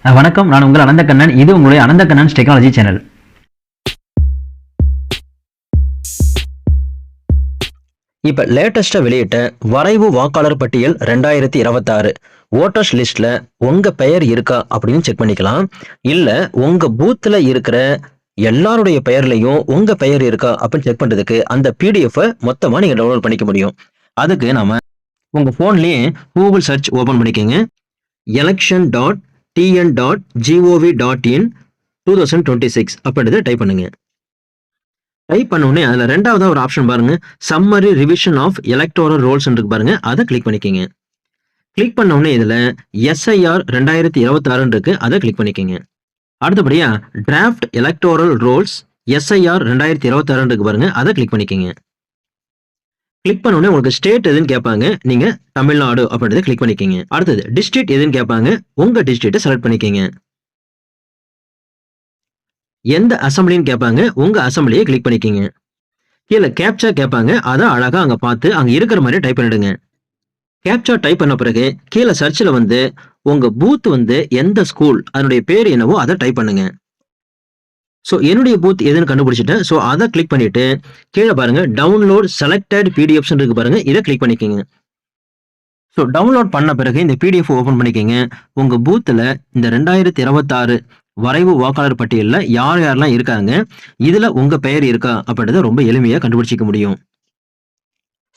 வணக்கம், நான் உங்கள் அனந்தகண்ணன். இது உங்களுடைய அனந்தகண்ணன்ஸ் டெக்னாலஜி சேனல். இப்ப லேட்டஸ்டா வெளியிட்ட வரைவு வாக்காளர் பட்டியல் 2026 ஓட்டர்ஸ் லிஸ்ட்ல உங்க பெயர் இருக்கா அப்படின்னு செக் பண்ணிக்கலாம். இல்ல உங்க பூத்ல இருக்கிற எல்லாருடைய பெயர்லயும் உங்க பெயர் இருக்கா அப்படின்னு செக் பண்றதுக்கு அந்த பிடிஎஃப் மொத்தமா நீங்க டவுன்லோட் பண்ணிக்க முடியும். அதுக்கு நாம உங்க போன்லயே கூகுள் சர்ச் ஓபன் பண்ணிக்கங்க. election.tn.gov.in 2026 அப்படின்றத டைப் பண்ணுங்க. டைப் பண்ண உடனே அதுல ரெண்டாவதா ஒரு ஆப்ஷன் பாருங்க, summary revision of electoral rolls இருக்கு பாருங்க, அதை கிளிக் பண்ணிக்கங்க. கிளிக் பண்ண உடனே இதுல எஸ்ஐஆர் 2026 இருக்கு, அதை கிளிக் பண்ணிக்கங்க. அடுத்தபடியா டிராஃப்ட் எலக்டோரல் ரோல்ஸ் எஸ்ஐஆர் 2026 இருக்கு பாருங்க, அதை கிளிக் பண்ணிக்கங்க. கிளிக் பண்ண உடனே உங்களுக்கு ஸ்டேட் எதுன்னு கேட்பாங்க, நீங்க தமிழ்நாடு அப்படின்றத கிளிக் பண்ணிக்கங்க. அடுத்தது டிஸ்ட்ரிக்ட் எதுன்னு கேட்பாங்க, உங்க டிஸ்ட்ரிக்ட்டை செலக்ட் பண்ணிக்கங்க. எந்த அசம்பிளின்னு கேட்பாங்க, உங்க அசம்பிளியை கிளிக் பண்ணிக்கங்க. கீழே கேப்சா கேட்பாங்க, அதை அழகா அங்க பார்த்து அங்க இருக்கிற மாதிரி டைப் பண்ணிடுங்க. கேப்சா டைப் பண்ண பிறகு கீழே சர்ச்சில் வந்து உங்க பூத் வந்து எந்த ஸ்கூல் அதனுடைய பேர் என்னவோ அதை டைப் பண்ணுங்க. ஸோ என்னுடைய பூத் எதுன்னு கண்டுபிடிச்சிட்டேன். ஸோ அதை கிளிக் பண்ணிட்டு கீழே பாருங்க டவுன்லோட் செலக்டட் பிடிஎஃப் இருக்கு பாருங்க, இதை கிளிக் பண்ணிக்கோங்க. ஸோ டவுன்லோட் பண்ண பிறகு இந்த பிடிஎஃப் ஓபன் பண்ணிக்கோங்க. உங்க பூத்துல இந்த 2026 வரைவு வாக்காளர் பட்டியலில் யார் யாரெல்லாம் இருக்காங்க, இதுல உங்க பெயர் இருக்கா அப்படின்றத ரொம்ப எளிமையா கண்டுபிடிச்சிக்க முடியும்.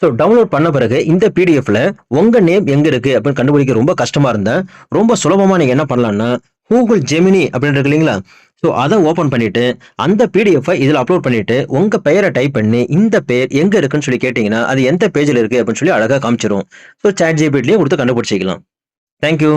ஸோ டவுன்லோட் பண்ண பிறகு இந்த பிடிஎஃப்ல உங்க நேம் எங்க இருக்கு அப்படின்னு கண்டுபிடிக்க ரொம்ப கஷ்டமா இருந்தா ரொம்ப சுலபமா நீங்க என்ன பண்ணலாம்னா கூகுள் ஜெமினி அப்படின்னு இருக்கு இல்லைங்களா, ஸோ அதை ஓப்பன் பண்ணிட்டு அந்த பிடிஎஃப் இதில் அப்லோட் பண்ணிட்டு உங்க பெயரை டைப் பண்ணி இந்த பெயர் எங்க இருக்குன்னு சொல்லி கேட்டீங்கன்னா அது எந்த பேஜில் இருக்கு அப்படின்னு சொல்லி அழகா காமிச்சிரும். ஸோ சாட் ஜிபிடிலையும் கொடுத்து கண்டுபிடிச்சிக்கலாம். தேங்க்யூ.